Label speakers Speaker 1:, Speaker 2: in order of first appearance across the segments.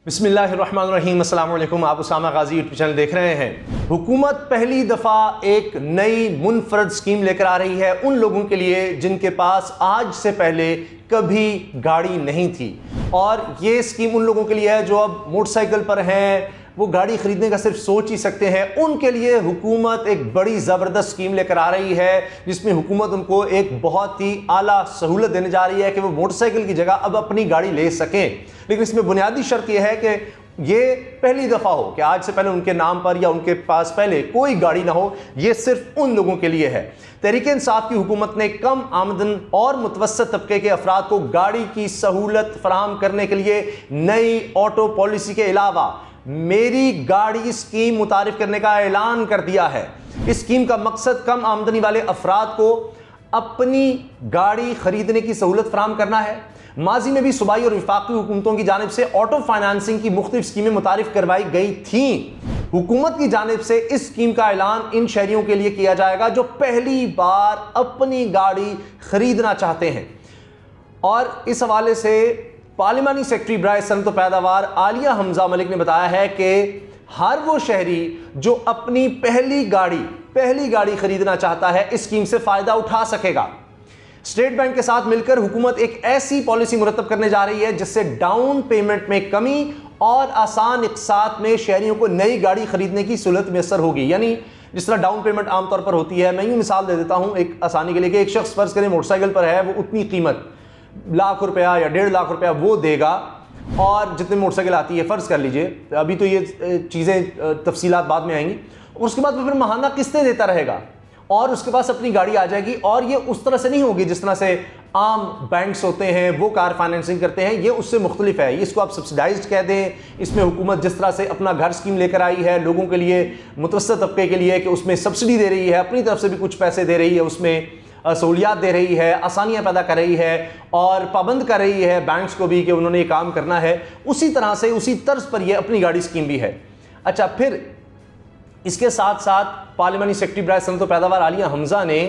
Speaker 1: बिस्मिल्लाहिर्रहमानिर्रहीम, अस्सलाम वालेकुम। आप उसामा गाजी यूट्यूब चैनल देख रहे हैं। हुकूमत पहली दफ़ा एक नई मुनफरद स्कीम लेकर आ रही है उन लोगों के लिए जिनके पास आज से पहले कभी गाड़ी नहीं थी, और ये स्कीम उन लोगों के लिए है जो अब मोटरसाइकिल पर हैं, वो गाड़ी खरीदने का सिर्फ सोच ही सकते हैं। उनके लिए हुकूमत एक बड़ी ज़बरदस्त स्कीम लेकर आ रही है जिसमें हुकूमत उनको एक बहुत ही आला सहूलत देने जा रही है कि वो मोटरसाइकिल की जगह अब अपनी गाड़ी ले सकें। लेकिन इसमें बुनियादी शर्त यह है कि ये पहली दफ़ा हो कि आज से पहले उनके नाम पर या उनके पास पहले कोई गाड़ी ना हो। ये सिर्फ उन लोगों के लिए है। तहरीक इंसाफ की हुकूमत ने कम आमदन और मुतवस्सित तबके के अफराद को गाड़ी की सहूलत फराहम करने के लिए नई ऑटो पॉलिसी के अलावा मेरी गाड़ी स्कीम मुतारिफ करने का ऐलान कर दिया है। इस स्कीम का मकसद कम आमदनी वाले अफराद को अपनी गाड़ी खरीदने की सहूलत फराहम करना है। माजी में भी सूबाई और वफाकी हुकूमतों की जानिब से ऑटो फाइनेंसिंग की मुख्तलिफ स्कीमें मुतारिफ करवाई गई थीं। हुकूमत की जानिब से इस स्कीम का ऐलान इन शहरियों के लिए किया जाएगा जो पहली बार अपनी गाड़ी खरीदना चाहते हैं। और इस हवाले से पार्लिमानी सेक्रेटरी बराए सनअत व पैदावार आलिया हमजा मलिक ने बताया है कि हर वो शहरी जो अपनी पहली गाड़ी खरीदना चाहता है इस स्कीम से फायदा उठा सकेगा। स्टेट बैंक के साथ मिलकर हुकूमत एक ऐसी पॉलिसी मुरतब करने जा रही है जिससे डाउन पेमेंट में कमी और आसान इक़सात में शहरियों को नई गाड़ी खरीदने की सहूलत मैसर होगी। यानी जिस तरह डाउन पेमेंट आमतौर पर होती है, मैं यूँ मिसाल दे देता हूँ एक आसानी के लिए कि एक शख्स फर्ज करें मोटरसाइकिल पर है, वो उतनी कीमत लाख रुपया या 1.5 लाख रुपया वो देगा, और जितनी मोटरसाइकिल आती है फ़र्ज़ कर लीजिए, अभी तो ये चीज़ें तफसीलात बाद में आएंगी, उसके बाद वो फिर माहाना किस्तें देता रहेगा और उसके पास अपनी गाड़ी आ जाएगी। और ये उस तरह से नहीं होगी जिस तरह से आम बैंक्स होते हैं वो कार फाइनेंसिंग करते हैं, ये उससे मुख्तलिफ है। इसको आप सब्सिडाइज्ड कह दें। इसमें हुकूमत जिस तरह से अपना घर स्कीम लेकर आई है लोगों के लिए, मुतवस्सित तबके के लिए, कि उसमें सब्सिडी दे रही है, अपनी तरफ से भी कुछ पैसे दे रही है, उसमें सहूलियात दे रही है, आसानियाँ पैदा कर रही है और पाबंद कर रही है बैंक्स को भी कि उन्होंने ये काम करना है, उसी तरह से उसी तर्ज पर ये अपनी गाड़ी स्कीम भी है। अच्छा, फिर इसके साथ साथ पार्लिमानी सेक्रेटरी बराए सनअत व पैदावार आलिया हमजा ने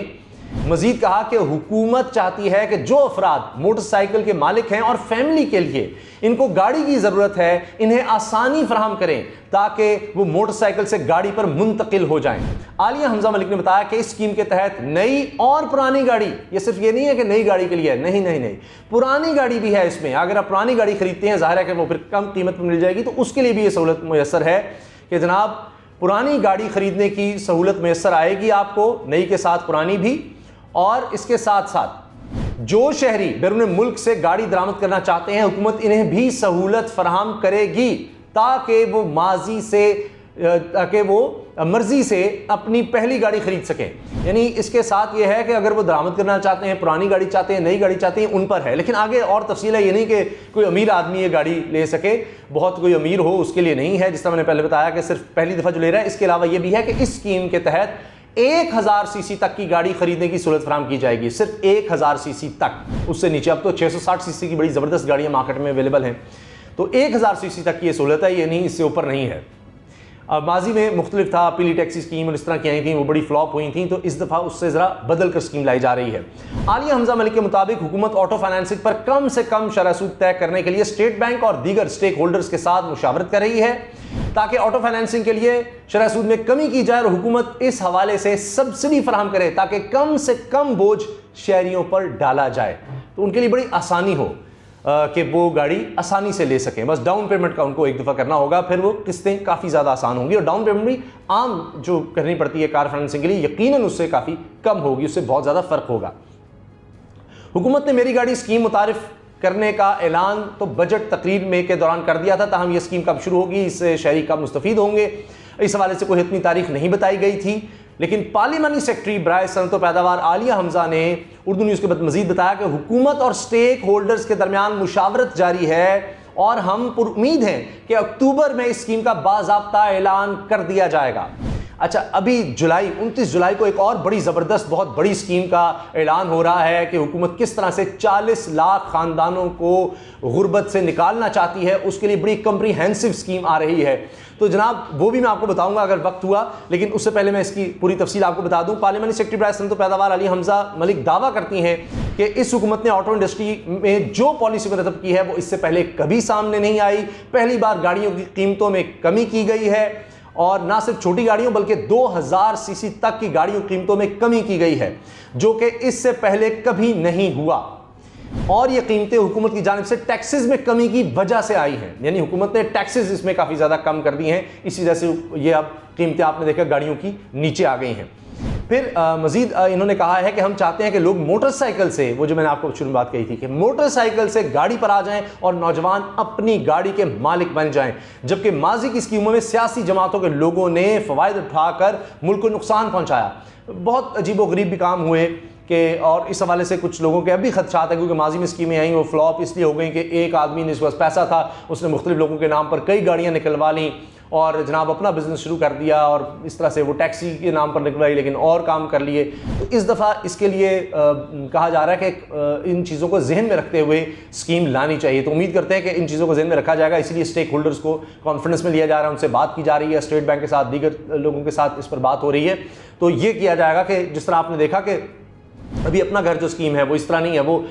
Speaker 1: मजीद कहा कि हुकूमत चाहती है कि जो अफराद मोटरसाइकिल के मालिक हैं और फैमिली के लिए इनको गाड़ी की ज़रूरत है, इन्हें आसानी फराहम करें ताकि वो मोटरसाइकिल से गाड़ी पर मुंतकिल हो जाएं। आलिया हमजा मलिक ने बताया कि इस स्कीम के तहत नई और पुरानी गाड़ी, ये सिर्फ ये नहीं है कि नई गाड़ी के लिए है, नहीं, पुरानी गाड़ी भी है इसमें। अगर आप पुरानी गाड़ी खरीदते हैं, जाहिर है कि वो फिर कम कीमत में मिल जाएगी, तो उसके लिए भी ये सहूलत मैसर है कि जनाब पुरानी गाड़ी खरीदने की सहूलत मैसर आएगी आपको, नई के साथ पुरानी भी। और इसके साथ साथ जो शहरी बैरून मुल्क से गाड़ी दरामद करना चाहते हैं, हुकूमत इन्हें भी सहूलत फराहम करेगी ताकि वो मर्जी से अपनी पहली गाड़ी खरीद सकें। यानी इसके साथ ये है कि अगर वो दरामद करना चाहते हैं, पुरानी गाड़ी चाहते हैं, नई गाड़ी चाहते हैं, उन पर है। लेकिन आगे और तफसील है, ये नहीं कि कोई अमीर आदमी ये गाड़ी ले सके, बहुत कोई अमीर हो उसके लिए नहीं है, जिस तरह मैंने पहले बताया कि सिर्फ पहली दफ़ा जो ले रहा है। इसके अलावा ये भी है कि इस स्कीम के तहत 1000 सीसी तक की गाड़ी खरीदने की सहूलत फराहम की जाएगी। सिर्फ 1000 सीसी तक, उससे नीचे अब तो 660 सीसी की बड़ी ज़बरदस्त गाड़ियाँ मार्केट में अवेलेबल हैं, तो 1000 सीसी तक की ये सहूलत है, ये नहीं, इससे ऊपर नहीं है। अब माजी में मुख्तलिफ था, पीली टैक्सी स्कीम और इस तरह की आई थी, वो बड़ी फ्लॉप हुई थी, तो इस दफ़ा उससे ज़रा बदल कर स्कीम लाई जा रही है। आलिया हमजा मलिक के मुताबिक हुकूमत ऑटो फाइनेंसिंग पर कम से कम शरह सूद तय करने के लिए स्टेट बैंक और दीगर स्टेक होल्डर्स के साथ मुशावरत कर रही है ताकि ऑटो फाइनेंसिंग के लिए शरह सूद में कमी की जाए और हुकूमत इस हवाले से सब्सिडी फराहम करे ताकि कम से कम बोझ शहरियों पर डाला जाए, तो उनके लिए बड़ी आसानी हो कि वो गाड़ी आसानी से ले सकें। बस डाउन पेमेंट का उनको एक दफ़ा करना होगा, फिर वो किस्तें काफ़ी ज़्यादा आसान होंगी। और डाउन पेमेंट भी आम जो करनी पड़ती है कार फाइनेंसिंग के लिए, यकीनन उससे काफ़ी कम होगी, उससे बहुत ज़्यादा फ़र्क होगा। हुकूमत ने मेरी गाड़ी स्कीम मुतारिफ करने का ऐलान तो बजट तकरीर में के दौरान कर दिया था, ताहम ये स्कीम कब शुरू होगी, इससे शहरी कब मुस्तफ़ीद होंगे, इस हवाले से कोई इतनी तारीख नहीं बताई गई थी। लेकिन पार्लिमानी सेक्रेटरी बराए सनअत व पैदावार आलिया हमजा ने उर्दू न्यूज़ के बाद मजीद बताया कि हुकूमत और स्टेक होल्डर्स के दरमियान मुशावरत जारी है और हम पुरुमीद हैं कि अक्टूबर में इस स्कीम का बाज़ाब्ता ऐलान कर दिया जाएगा। अच्छा, अभी 29 जुलाई को एक और बड़ी ज़बरदस्त बहुत बड़ी स्कीम का ऐलान हो रहा है कि हुकूमत किस तरह से 40 लाख ख़ानदानों को गुर्बत से निकालना चाहती है, उसके लिए बड़ी कम्प्रीहेंसिव स्कीम आ रही है। तो जनाब वो भी मैं आपको बताऊंगा अगर वक्त हुआ, लेकिन उससे पहले मैं इसकी पूरी तफसील आपको बता दूं। पार्लियामेंट्री सेक्रेटरी बराए सनअत व पैदावार अली हमजा मलिक दावा करती हैं कि इस हुकूमत ने ऑटो इंडस्ट्री में जो पॉलिसी मुरतब की है वो इससे पहले कभी सामने नहीं आई। पहली बार गाड़ियों की कीमतों में कमी की गई है, और ना सिर्फ छोटी गाड़ियों बल्कि 2000 सीसी तक की गाड़ियों की कीमतों में कमी की गई है, जो कि इससे पहले कभी नहीं हुआ। और ये कीमतें हुकूमत की जानिब से टैक्सेस में कमी की वजह से आई हैं, यानी हुकूमत ने टैक्सेस इसमें काफ़ी ज़्यादा कम कर दी हैं, इसी वजह से ये अब कीमतें आपने देखा गाड़ियों की नीचे आ गई हैं। फिर मज़ीद इन्होंने कहा है कि हम चाहते हैं कि लोग मोटरसाइकिल से, वो जो मैंने आपको शुरू में बात कही थी कि मोटरसाइकिल से गाड़ी पर आ जाएं और नौजवान अपनी गाड़ी के मालिक बन जाएं, जबकि माजी की स्कीमों में सियासी जमातों के लोगों ने फ़वाइद उठाकर मुल्क को नुकसान पहुँचाया। बहुत अजीब व गरीब भी काम हुए कि, और इस हवाले से कुछ लोगों के अभी खदशात है क्योंकि माजी में स्कीमें आई वो फ्लॉप इसलिए हो गई कि एक आदमी ने, इसके पास पैसा था, उसने मुख्तलिफ लोगों के नाम पर कई गाड़ियाँ निकलवा लीं और जनाब अपना बिजनेस शुरू कर दिया, और इस तरह से वो टैक्सी के नाम पर निकलवाई लेकिन और काम कर लिए। तो इस दफ़ा इसके लिए कहा जा रहा है कि इन चीज़ों को जहन में रखते हुए स्कीम लानी चाहिए। तो उम्मीद करते हैं कि इन चीज़ों को जहन में रखा जाएगा, इसलिए स्टेक होल्डर्स को कॉन्फ्रेंस में लिया जा रहा है, उनसे बात की जा रही है, स्टेट बैंक के साथ, दीगर लोगों के साथ इस पर बात हो रही है। तो ये किया जाएगा कि जिस तरह आपने देखा कि अभी अपना घर जो स्कीम है वो इस तरह नहीं है, वो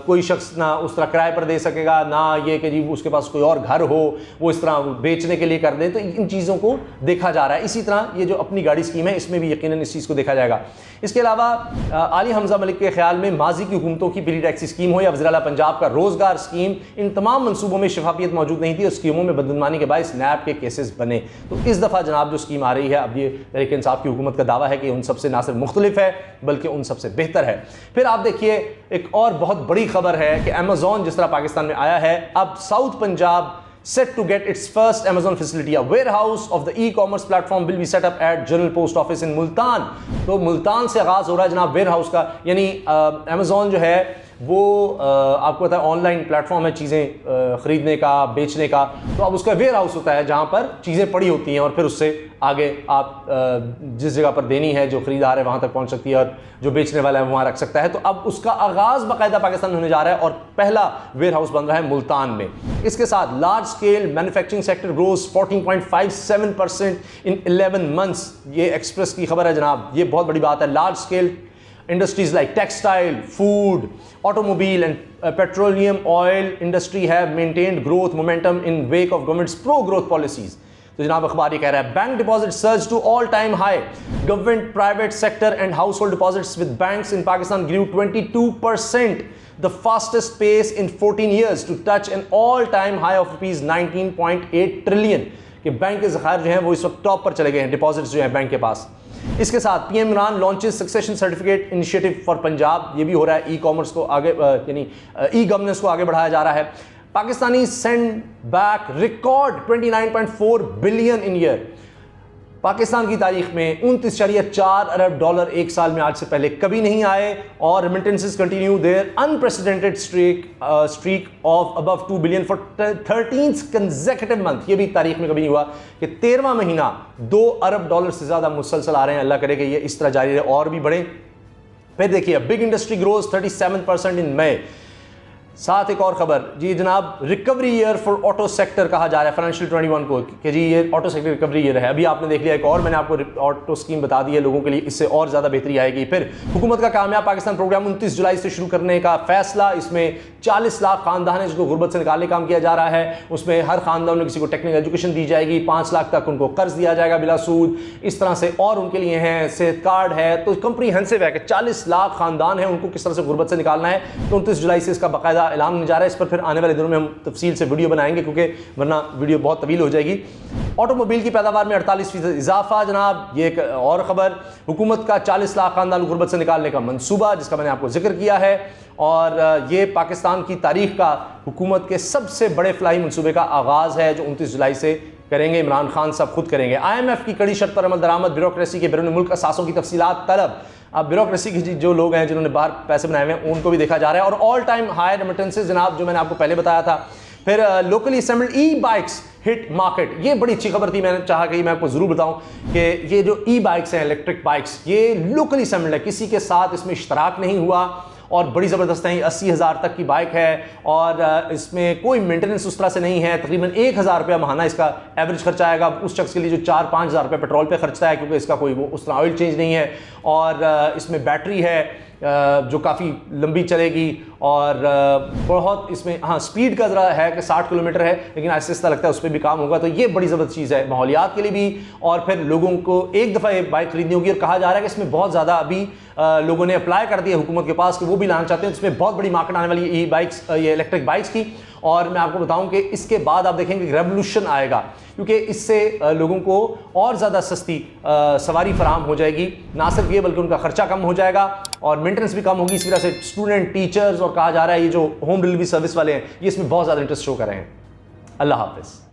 Speaker 1: कोई शख्स ना उस तरह किराए पर दे सकेगा, ना ये कि जी उसके पास कोई और घर हो वो इस तरह बेचने के लिए कर दे। तो इन चीज़ों को देखा जा रहा है। इसी तरह ये जो अपनी गाड़ी स्कीम है इसमें भी यकीनन इस चीज़ को देखा जाएगा। इसके अलावा आली हमजा मलिक के ख्याल में माजी की हुकूमतों की प्री टैक्सी स्कीम हो या वज़ीर आला पंजाब का रोज़गार स्कीम, इन तमाम मनसूबों में शफाफियत मौजूद नहीं थी और स्कीमों में बदगुमानी के बायस नैब के केसेस बने। तो इस दफ़ा जनाब जो स्कीम आ रही है, अब ये तहरीक इंसाफ की हुकूमत का दावा है कि उन सबसे ना सिर्फ मुख्तलिफ है बल्कि उन सबसे बेहतर है। फिर आप देखिए एक और बहुत बड़ी खबर है कि अमेज़ॉन जिस तरह पाकिस्तान में आया है, अब south Punjab set to get its first Amazon facility. A warehouse of the e-commerce platform will be set up at General Post Office in Multan. तो मुल्तान से आगाज़ हो रहा है जनाब वेयर हाउस का, यानी अमेज़ॉन जो है वो आपको पता है ऑनलाइन प्लेटफॉर्म है चीज़ें ख़रीदने का, बेचने का। तो अब उसका वेयर हाउस होता है जहाँ पर चीज़ें पड़ी होती हैं और फिर उससे आगे आप जिस जगह पर देनी है, जो ख़रीदार है वहाँ तक पहुँच सकती है और जो बेचने वाला है वहाँ रख सकता है। तो अब उसका आगाज़ बाकायदा पाकिस्तान में होने जा रहा है और पहला वेयर हाउस बन रहा है मुल्तान में। इसके साथ large scale manufacturing sector grows 14.57% इन 11 months। ये एक्सप्रेस की खबर है जनाब, ये बहुत बड़ी बात है। Large scale industries like textile, food, automobile and petroleum oil industry have maintained growth momentum in wake of government's pro-growth policies। तो जनाब अखबार ये कह रहा है bank deposit surge to all time high, government, private sector and household deposits with banks in Pakistan grew 22%, the fastest pace in 14 years to touch an all time high of rupees 19.8 trillion। कि bank के ज़खायर जो हैं वो इस वक्त top पर चले गए हैं, डिपॉजिट्स जो हैं बैंक के पास। इसके साथ PM Imran launches succession certificate initiative for Punjab, ये भी हो रहा है। ई कॉमर्स को आगे यानी ई गवर्नेंस को आगे बढ़ाया जा रहा है। Pakistani send back record 29.4 billion in year. Pakistan की तारीख में 29.4 अरब डॉलर एक साल में आज से पहले कभी नहीं आए और remittances continue their unprecedented streak of above 2 billion for 13th consecutive month. ये भी तारीख में कभी नहीं हुआ कि 13वां महीना 2 अरब डॉलर से ज़्यादा मुसलसल आ रहे हैं। अल्लाह करे कि ये इस तरह जारी रहे और भी बढ़े। फिर देखिए बिग इंडस्ट्री ग्रोज 37% इन मई। साथ एक और खबर जी जनाब, recovery year for auto sector कहा जा रहा है फाइनेंशियल 21 को कि जी ये ऑटो सेक्टर रिकवरी ईयर है। अभी आपने देख लिया एक और मैंने आपको ऑटो स्कीम बता दी है लोगों के लिए, इससे और ज़्यादा बेहतरी आएगी। फिर हुकूमत का कामयाब पाकिस्तान प्रोग्राम 29 जुलाई से शुरू करने का फैसला, इसमें 40 लाख खानदान है जिसको गुर्बत से निकालने का काम किया जा रहा है। उसमें हर खानदान में किसी को टेक्निकल एजुकेशन दी जाएगी, 5 लाख तक उनको कर्ज दिया जाएगा बिला सूद, इस तरह से और उनके लिए हैं सेहत कार्ड है। तो कम्प्रीहेंसिव है कि 40 लाख खानदान है उनको किस तरह से गुर्बत से निकालना है। तो 29 जुलाई से इसका बाकायदा ऐलान होने जा रहा है। इस पर फिर आने वाले दिनों में हम तफसील से वीडियो बनाएंगे क्योंकि वरना वीडियो बहुत तवील हो जाएगी। ऑटोमोबाइल की पैदावार में 48% इजाफा जनाब, ये एक और खबर। हुकूमत का 40 लाख खानदान गुर्बत से निकालने का मंसूबा जिसका मैंने आपको जिक्र किया है और ये पाकिस्तान की तारीख का हुकूमत के सबसे बड़े फलाही मंसूबे का आगाज़ है जो 29 जुलाई से करेंगे। इमरान खान साहब खुद करेंगे। IMF की कड़ी शर्त पर अमल दरामद, ब्यूरोक्रेसी के बैरून मुल्क असासों की तफसीलात तलब। अब ब्यूरोक्रेसी की जो लोग हैं जिन्होंने बाहर पैसे बनाए हुए हैं उनको भी देखा जा रहा है। और ऑल टाइम हाई रेमिटेंसेस जनाब, जो मैंने आपको पहले बताया था फिर लोकली असेंबल्ड ई बाइक्स हिट मार्केट, ये बड़ी अच्छी खबर थी, मैंने चाहा कि मैं आपको जरूर बताऊं कि ये जो ई बाइक्स हैं, इलेक्ट्रिक बाइक्स, ये लोकली असेंबल्ड है, किसी के साथ इसमें इश्तराक नहीं हुआ और बड़ी ज़बरदस्त है। 80,000 तक की बाइक है और इसमें कोई मेंटेनेंस उस तरह से नहीं है। तकरीबन 1,000 रुपया महाना इसका एवरेज खर्चा आएगा उस शख्स के लिए जो 4-5 हज़ार रुपये पेट्रोल पे खर्चता है, क्योंकि इसका कोई वो उस तरह ऑयल चेंज नहीं है। और इसमें बैटरी है जो काफ़ी लंबी चलेगी और बहुत इसमें हाँ स्पीड का ज़रा है कि 60 किलोमीटर है, लेकिन आहिस्ता आहिस्ता लगता है उस पर भी काम होगा। तो ये बड़ी ज़बरदस्त चीज़ है माहौलियात के लिए भी, और फिर लोगों को एक दफ़ा ये बाइक खरीदनी होगी। और कहा जा रहा है कि इसमें बहुत ज़्यादा अभी लोगों ने अप्लाई कर दिया हुकूमत के पास कि वो भी लाना चाहते हैं। इसमें बहुत बड़ी मार्केट आने वाली है ई बाइक्स, ये इलेक्ट्रिक बाइक्स की। और मैं आपको बताऊं कि इसके बाद आप देखेंगे रेवोल्यूशन आएगा, क्योंकि इससे लोगों को और ज़्यादा सस्ती सवारी फराहम हो जाएगी। ना सिर्फ ये बल्कि उनका खर्चा कम हो जाएगा और मेंटेनेंस भी कम होगी। इस वजह से स्टूडेंट, टीचर्स और कहा जा रहा है ये जो होम डिलीवरी सर्विस वाले हैं, ये इसमें बहुत ज़्यादा इंटरेस्ट शो कर रहे हैं। अल्लाह हाफिज़।